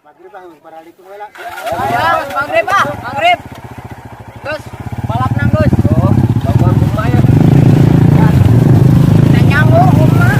Maghrib lah, paralikun wala. Maghrib ah, maghrib. Gus, balap nang Gus. Oh, bawa rumah ya. Kita nyambung rumah.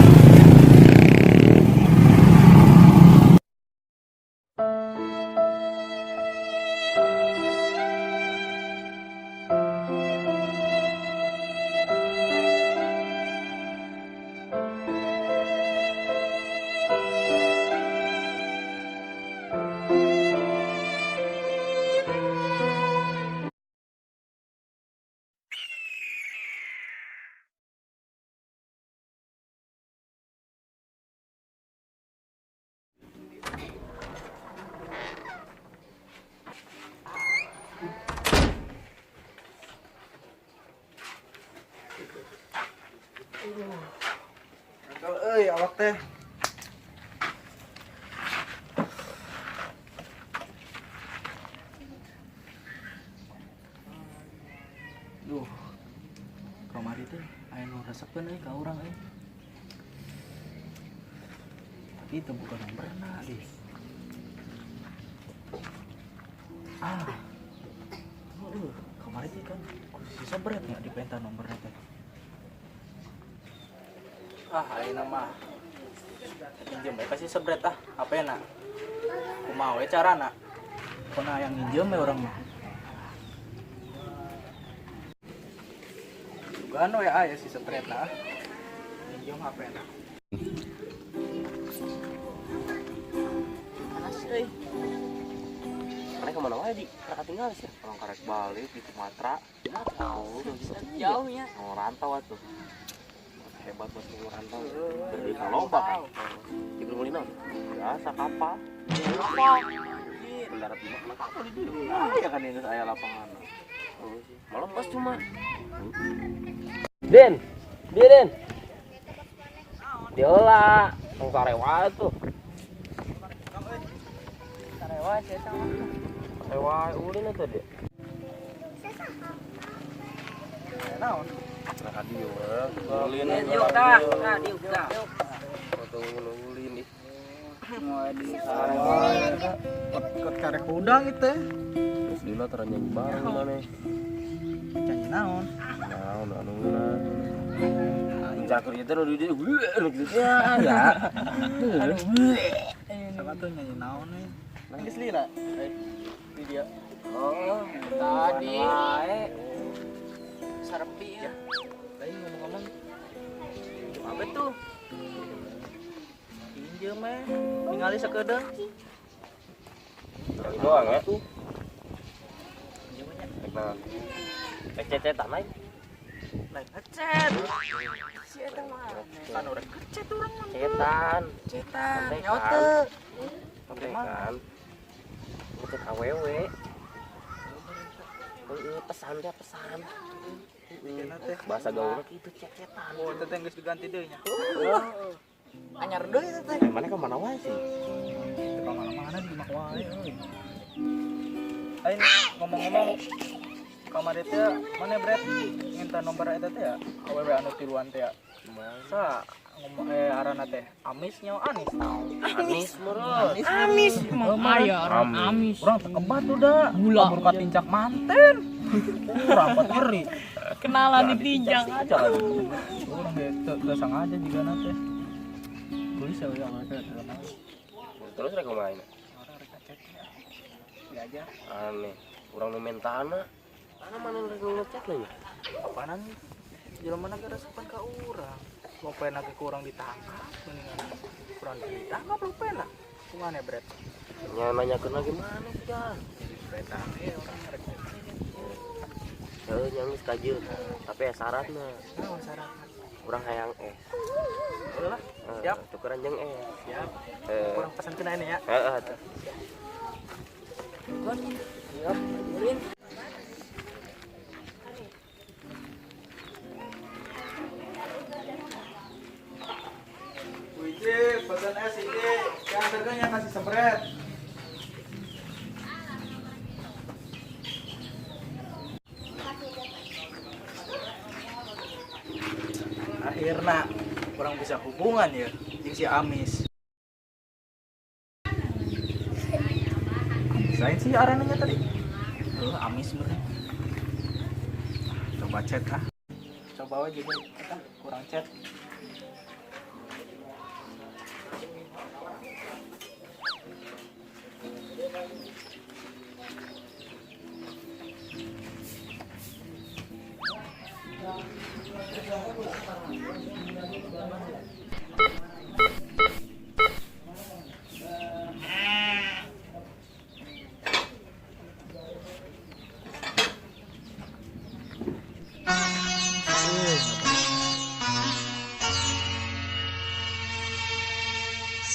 Kalau awak teh. Duh. Kamari teh aya nu resepeun ka urang euy. Tapi itu bukan nomorna deh. Kamari teh kan si sabret nya dipenta nomorna teh. Ayeuna mah pinjem we kasih sebret apa ya nak? Kumaha we carana? Pernah yang nginjem we urang mah. Dugaan we aya si sebret nah. Nginjem HP na. Panas euy. Mana kemana wae di? Raka tinggal sih. Orang karek balik di Sumatera. Tahu Jauhnya. rantau atuh. Hebat buat rantau. Dari Kalomba kan. Di Grumulina. Biasa kapal. Kapal. Mendarat di mana kapal di dieu. Ya kan ini aya lapangan. Oh sih. Malam pas cuma. Den. Dia Den. Diolah. Tong sarewa tuh. Sarewa eta mah. Sarewa ulin atuh dia. Naon? Nah, dieu ulin. Diuk dah, diuk dah. Foto ulin ih. Kot karek udang itu. Terus dina teranjang bareng maneh. Janji naon? Naon anuna. Cakur itu nu di gitu ya. Sama tuh nyanyi naon nih? Nangis lila. Video. Oh, tadi Sarpi ya. Tadi ngomong-ngomong Apa tuh? pinjem ningali sakedeung. Itu doang ya. Pinjemannya. Nah, cecetan aja. Lain ngechat. Si eta mah. Kan urang ngechat urang mah. Cetan. Cetan, Kontekan. nyaute. Kontekan. Ngechat awewe. Pesan dia pesan. Bahasa gaulnya gitu cecetan. Oh, itu teh geus diganti deui nya. Anyar deui eta teh. Mana ke mana wae sih? Ka mana-mana di mak wae euy. Aing ngomong-ngomong kamari teh mana Bret minta nomor eta teh ya? Awewe anu tiluan teh ya. Sa ngomong arana teh Amis nya Anis. Anis murut. Amis emang aya orang amis. Urang teh kebat udah. Gula. Kabur ka tincak manten. Urang pat iri. Kenalan ditinjak. Aja lah. Urang teh sangaja juga na teh. Tulis ya urang teh. Terus rek main. Orang rek chat ya. Aja. Aneh. Urang nu mentana. Ana mana rek ngechat nya? Apaanan jelema na resepan ka urang. Lopena ke kurang ditangkap mendingan kurang ditangkap lopena. Kumana Bret? Nya nanyakeun lagi mana sih Jan? Bret orang rek. Heuh nyangis kajeu. Tapi ya syaratna. Naon syaratna? Urang hayang Lah, siap. Tukeran jeung Siap. Eh. Kurang pesan kena ini ya. Heeh atuh. Siap, ulin. Wiji, pesan es ini. Yang harganya kasih sebret. Akhirnya kurang bisa hubungan ya jeung si Amis. sih arananya tadi? Amis bener. Coba chat ah. Coba aja deh, kita kurang chat.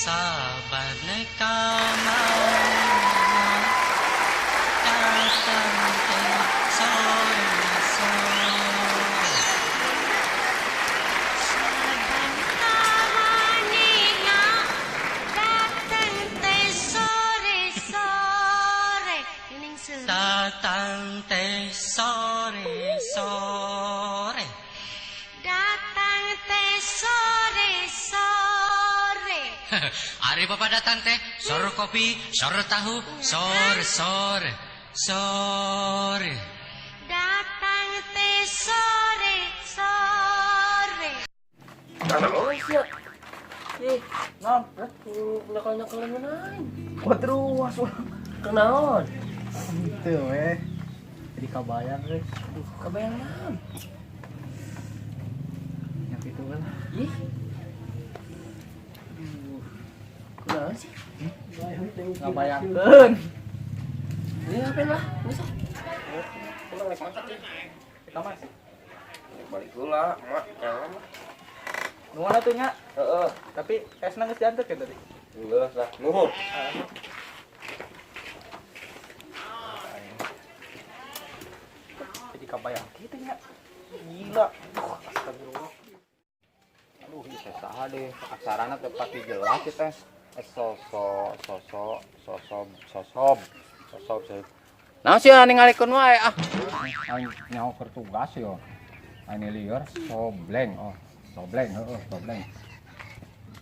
Sabar kau datang sore sore. Saban kawanina datang teh sore sore ning Datang teh sore sore. datang teh sore sore Hari bapak datang teh sor kopi, sor tahu, sore sore sore. datang teh sore sore Non, Nakal-nakalan mo na. Kuatruas wah. Kenaon? Gitu weh. Jadi kabayang weh. Kabayang naon? Yang itu kan. Ih. Kunaon sih? Ngabayangkeun. Ini ngapain lah? Bisa. Kita mas. Balik heula, mak. Jangan. Nuhun atuh nya. Heeh. Tapi esna geus diantet ya tadi. Geus lah. Nuhun. Jadi kabayang gitu nya. Gila. Astagfirullah. Aduh, bisa saha deh. Aksarana teh pati jelas kita. Sosob sih. Nah sih ningalikeun wae ah. Aing nyaho keur tugas yo. Aing lieur sobleng. Oh, sobleng heueuh, sobleng.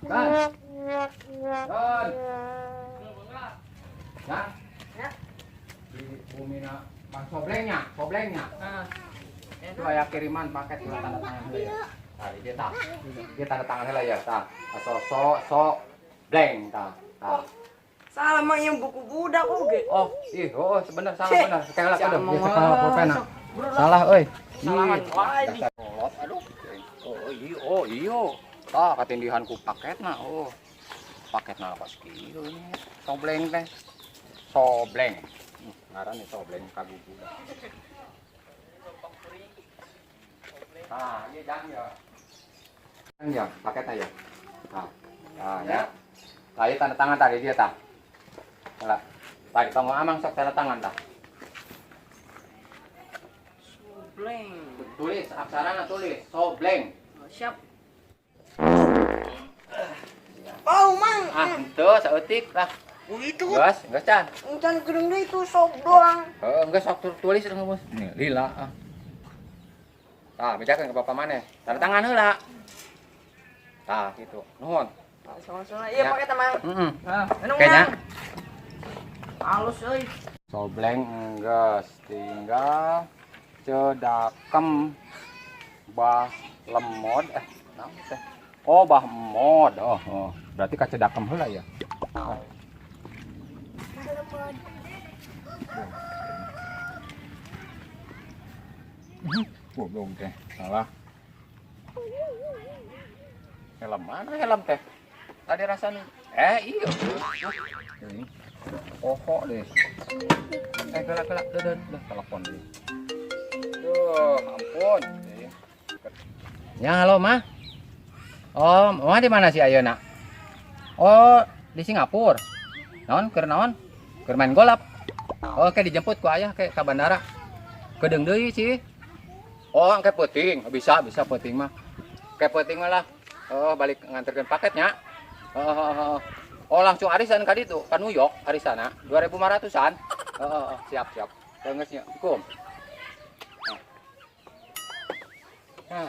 Kan. Kan. Ya. Di bumina Bang soblengnya. Itu aya kiriman paket ulah tanda tangan heula ya. Tah, dia tah. Dia tanda tangan heula ya, tah. So bleng tah. Tah. Salah mah yang buku budak oge. Oh, sebentar salah benar. Sekali lagi aduh, dia salah pulpena. Salah euy. Salaman wae. Kolot aduh. Oh, iyo. Tah katindihan ku paketna. Oh. Paketna pas kieu ini. Sobleng teh. Sobleng. Ngaranna sobleng kagugu. Ah, iya jang ya. Jang ya, paketnya ya. Nah, ya. Tadi tanda tangan tadi dia tah. Lah, tadi kamu amang sok tanda tangan dah. Sobleng. Tulis, aksarana tulis, sobleng. Siap. Oh, Mang. Ah, ente saeutik lah. Oh, itu. Geus can. Encan gedeng deui itu sop doang. Heeh, geus sok tulis urang Bos. Nih, lila ah. Tah, bejakeun ke bapak maneh. Tanda tangan heula. Tah, gitu. Nuhun. Sama-sama. Iya, Ya. pakai tamang. Heeh. Nah, Kayaknya halus euy. sobleng geus tinggal cedakem bah lemod naon teh? Oh, bah mod. Oh. Berarti ka cedakem heula ya. Belum teh. Salah. Helm mana helm teh? Tadi rasanya. Iya. Ini. Pokok deh. Kelak deden, dah telepon deh. Duh, ampun. Ya, halo, Mah. Oh, Mah di mana sih ayeuna? Oh, di Singapura. Naon? Keur naon? Keur main golap. Oh, kayak dijemput ku ayah ke bandara. Kedeung deui sih. Oh, kayak peuting. Bisa peuting mah. Kayak peuting mah lah. Oh, balik nganterkeun paketnya. Oh, langsung arisan ka ditu, ka New York arisana 2.500-an. Siap. Geus nya. Hukum. Nah.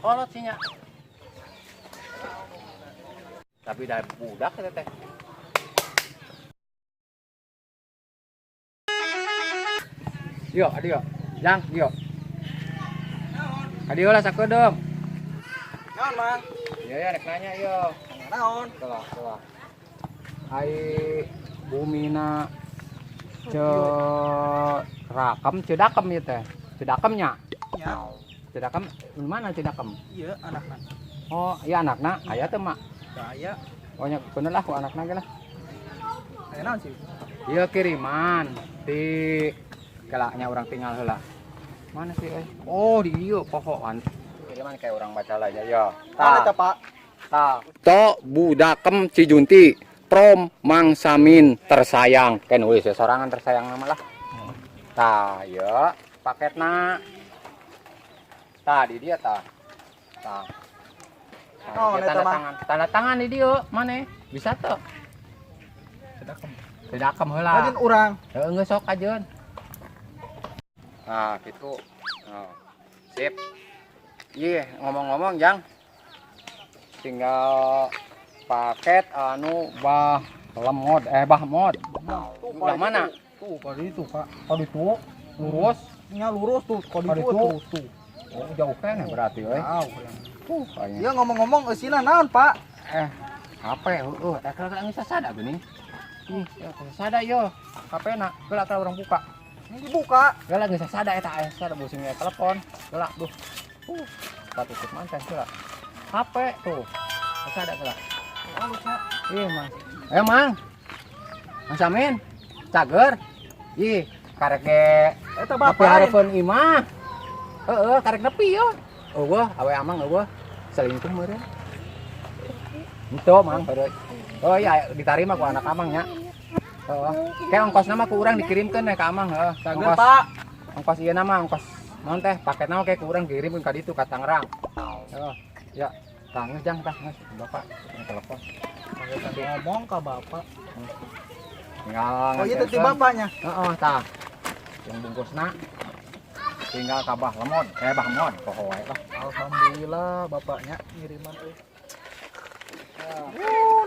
kolot sih nya. Tapi dari budak ya teh. Yo, adio. Jang, yo. Adio lah sakedeum. Naon, Mang? Ya rek nanya yo. Naon? Telah. Ai bumina rakam cedakem ya teh. Cedakemnya. Ya. Cedakem mana cedakem? Iya, anakna. Oh, iya anakna aya teh mak. Saya Oh nya bener lah ku anakna ge lah. aya naon sih? Iya kiriman di kelaknya orang tinggal heula. Mana sih Oh di ieu pohokan. Kiriman kayak orang baca aja ya. Mana teh, Pak? Ta. To budakem Cijunti Prom Mang Samin tersayang. Kan nulis ya sorangan tersayang nama lah. Tah, ya paketna. Tah di dia tah. Tah. Oh, Tanda tangan. Tanda tangan di dia mana? Bisa tuh. Sedakem heula. Lain urang. Heeh geus sok ajeun. Nah, gitu. Nah, sip. Iya, ngomong-ngomong, Jang. Tinggal paket anu bahmod. Udah mana? Tuh, kali itu, Pak. Kali itu Lurus. nya lurus tuh, kali Kali itu itu. tuh. Oh, jauh kan berarti euy. Kayaknya. Ya ngomong-ngomong eusina naon, Pak? HP heueuh, teh kalau geus sasada geuning. Ih, sasada yo. HP-na, geula teh urang buka. Ini dibuka. Geula geus sasada eta sada busing telepon. Geula duh. Patutup mantan geula. HP tuh. Sasada geula. Oh, Pak. Ih, Mang. Mang. Mang Samin. Cager. Ih, karek ge Eta bapak bapak. hareupeun imah. Heeh, karek nepi yo. Eueuh, awe amang eueuh. Selingkuh meureun. Itu Mang, heureun. Oh iya, ditarima ku anak amang nya. Heeh. Kayak ongkosna mah ku urang dikirimkeun ka amang, heeh. Cager, Pak. Ongkos ieu nama ongkos naon teh paketna kayak ku urang kirimkeun ka ditu ka Tangerang. Heeh. Ya, tangis jang tah geus Bapak telepon. Ngomong ka bapak. Tinggal Oh, itu ti bapaknya. Heeh, tah. Yang bungkusna tinggal ka Bahlemod, Bahmod poho wae lah. Alhamdulillah bapaknya ngiriman euy.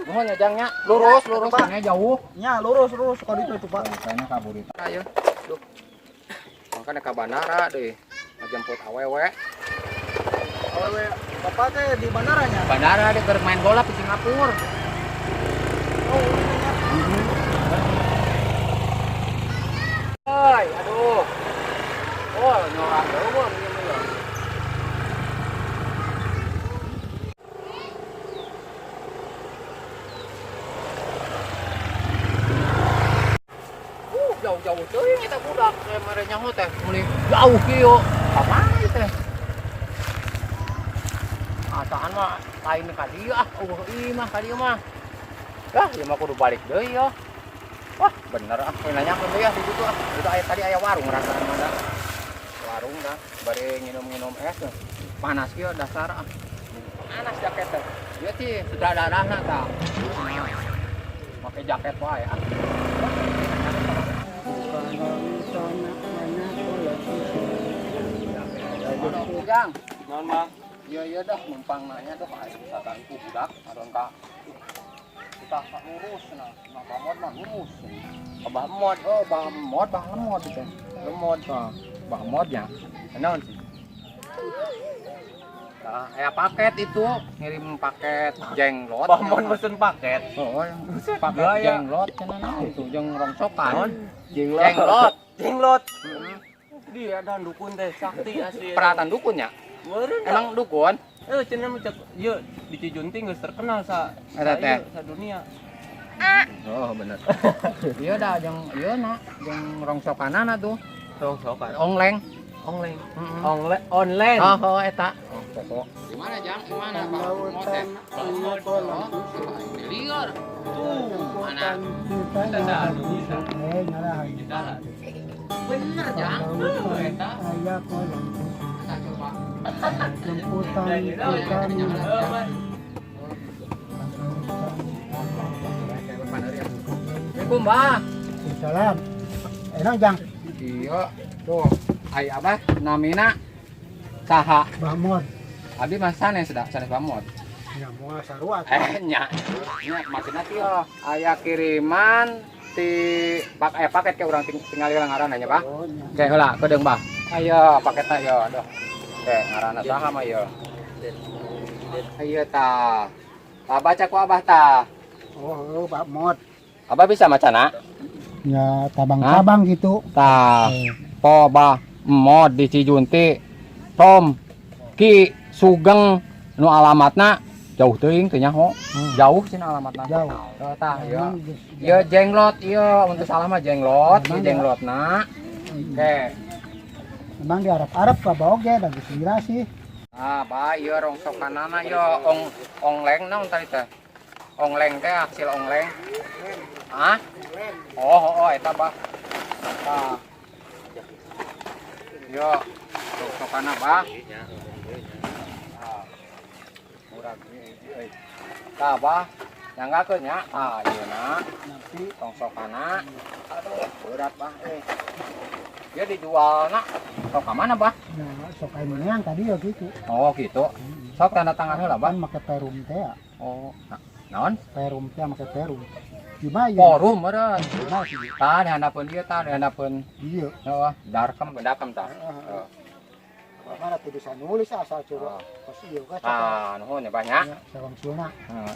Nuhun ya Jang nya. Lurus Pak. nya jauh. Nya lurus kali itu tuh, Pak. Kayaknya kabur itu. Ayo. Duh. Makanya ke bandara deh. Ngejemput awewe. Awewe bapak teh di bandaranya. Bandara dia bermain bola di Singapura. Oh, ini Hei, aduh. Oh, nyorak dulu begini ya. Jauh-jauh teuing eta budak teh mere nyaho teh meuli jauh kieu. Ka mana teh? Asaan mah lain ka dieu ieu mah ka dieu mah. Dah, ieu mah kudu balik deui ya. Wah, bener nanya deui di situ Itu tadi aya warung rasana mah da. Warung dah, bari nginum-nginum es. Panas kieu dasar Panas jaket teh. Ieu ti sutradarana tah. Make jaket wae Jang, naon Mang? Iya dah numpang nanya tuh aya satanku budak aron ka kita lurus nah Bahmod mah lurus. Bahmod Bahlemod itu. Lemod Bahmod ya. Naon sih? Nah, paket itu ngirim paket jenglot. Bahmod mesen paket. Oh, paket jenglot cenah naon itu jeung rongsokan. Jenglot. Dia dan dukun teh sakti asli. Peralatan dukunnya. Meureun. Emang dukun? Cenah mah ieu di Cijunting geus terkenal sa dunia. Oh, bener. Iya dah jeung ieu na, jeung rongsokanana tuh. Rongsokan. Ongleng. Online. Oh, eta. Oh, pokok. Di mana Jang? Di mana Bang? Moten. Liar. Mana? Kita bisa. Bener Jang. Eta. Kita coba. Assalamualaikum, Mbah. Salam. Enak, Jang. Iya, tuh. Ai abah namina saha? Bahmod. Abi mah sanes pamot. Ya mau sarua. Nya maksudna teh aya kiriman ti paket ke urang tinggal ieu ngaranna nya, Bah. Oh, nya. Oke, heula kedeung, Bah. Ayo paketna yo, aduh. Oke, ngaranna saha mah yo. Ayo tah. Tah baca ku Abah tah. Oh, Pak Mod. Abah bisa macana? Ya tabang-tabang gitu. Tah. Po Bah mod di Cijunti. Tom Ki Sugeng nu alamatna jauh teuing teh nya ho. Jauh cenah alamatna. Jauh. Tah ieu. Emang Ieu jenglot ieu untuk salah mah jenglot, ieu jenglotna. Oke. Emang di Arab-Arab ka baoge da geus lira sih. Ah, bah ieu rongsokanana ieu ongleng naon tadi teh? Ongleng teh hasil ongleng. Hah? Oh, eta bah. Tah. Yo, rongsokana bah. Murah euy. Tah bah, nyanggakeun nya. Ah, ieu Nanti rongsokana. Aduh, berat bah Dia dijualna sok ka mana, Bah? ya sok aya meneang tadi ya gitu. Oh, gitu. Sok tanda tangan heula, Bah. Kan make perum teh ya. Oh, naon? Perum teh make perum. Dibayar. Forum meureun. Dibayar sih. Tah dihandapeun ieu tah dihandapeun Iya. heuh, darkem tah. Heuh. Mana tuh bisa nulis asal coba. Pas iya ka. Ah, nuhun ya, Bah nya. Ya, sawang suna.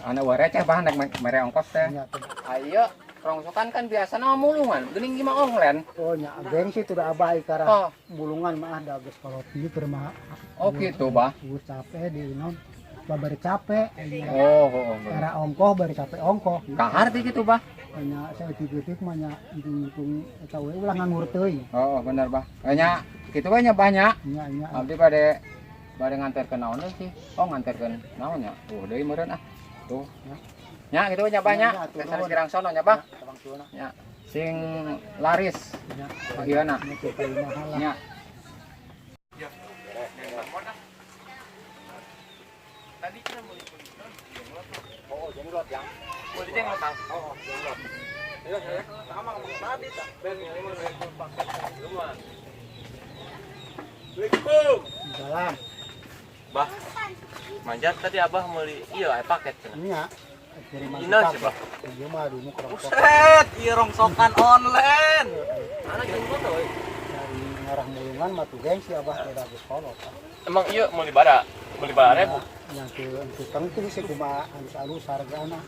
Anu we receh Bah nek mere ongkos teh. Nya teh. Ayo, rongsokan kan biasa nama mulungan, geuning gimana onglen. Oh nya gengsi tuh da abah ikara. Oh, Bulungan mah da geus kolot ieu keur mah. oh gitu, Bah. Geus capek di non. Bari capek. Oh. Cara ongkoh bari capek ongkoh. Kahar teh gitu, Bah. Nya saya titik mah nya hitung eta we ulah nganggur teuing. Oh, bener, Bah. Kayaknya kitu we nya banyak. Nya Abdi bade nganterkeun naon deui sih? Oh, nganterkeun naon nya? Deui meureun ah. Tuh. Nya kitu we nya banyak. Geus kirang sono nya, Bah. Sawang suna. Ya, sing laris Nya bagieuna. nya teh paling mahal lah. Nya. Oh, jenglot yang. Boleh jenglot Kang. Oh, jenglot. Dalam. Bah. Manjat tadi Abah meuli ieu aya paket cenah. Nya kiriman Ina sih, Bah. Ieu mah dulu kerongkok Buset, ieu rongsokan online. Anak jenglot euy. dari ngarah mulungan mah tuh gengsi abah teh da geus kolot. Emang ieu meuli bara rebu. Yang teu penting sih kumaha alus-alus hargana.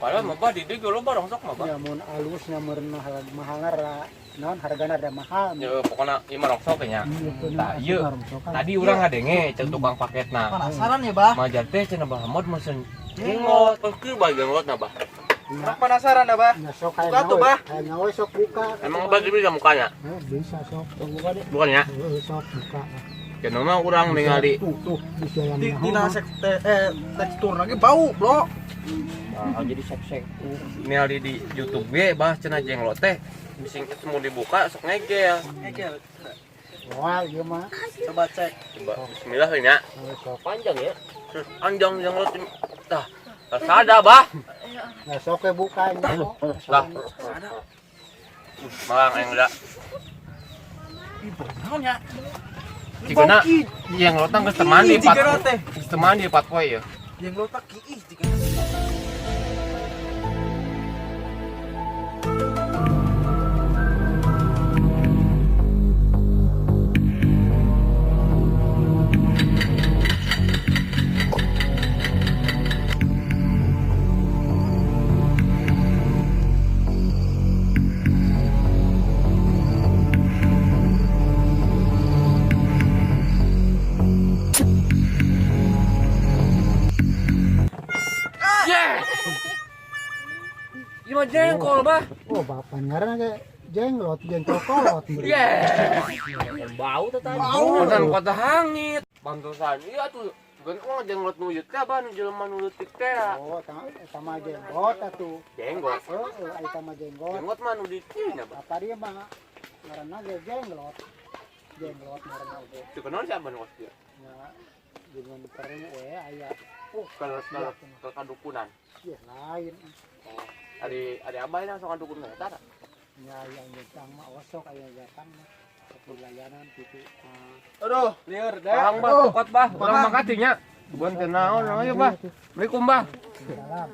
Padahal mah Bah di dieu loba rongsok mah Bah. Ya mun alusnya meureun mahal ra naon hargana da mahal. Ya pokona ieu mah rongsok nya. Tah ieu Tadi tadi urang ngadenge cek tukang paketna. Penasaran ya, Bah? Majar teh cenah Bah Ahmad mesen jenglot. Peukeun bae jenglotna Bah. Orang penasaran dah, Bah. Ya sok Buka tuh, Bah. Aya we sok buka. Emang Bah bisa mukanya? Bisa sok buka deh. Bukannya? Sok buka. Cenah mah urang ningali Tuh bisa yang Di mahal. tekstur lagi bau, Bro. jadi sek-sek. Ningali di YouTube ge Bah cenah jenglot teh bising ketemu dibuka sok ngegel. Ngegel. Wah, ieu mah Coba cek. Coba bismillah we nya. sok Panjang ya. Panjang jenglot tah. Sada Bah. ya sok we buka nya. Lah. Malang aing udah. Naonnya? Jigana jenglotna geus temandi Ih, jigana teh. Geus temandi 4 poe ya. Yang lo tak kiih jika. Gimana jengkol, Bah? Oh, bapak ngaran ge jenglot, jengkol kolot. Bau teh tadi. Bau dan kota hangit. Bantusan iya tuh. Gan mah jenglot nu ieu teh Bah nu jelema nu leutik teh. Oh, eta mah jenggot atuh. Jenggot. Eta mah jenggot. Jenggot mah nu dikinya, Bah. Apa dia mah ngaranna ge jenglot. Jenglot ngaranna ge. Teu kenal siapa nu kos dia. Ya, jeung perlu we aya. Kalau kadukunan. Ieu lain. Ari abah langsung kadukunan eta. Ya yang jatang mah osok aya jatang mah. Pelayanan gitu. Aduh, liar deh. Bang, bah, kokot, bah. Udah makatinya. Bukan kenaon, ayo, bah. Assalamualaikum, bah. Dalam.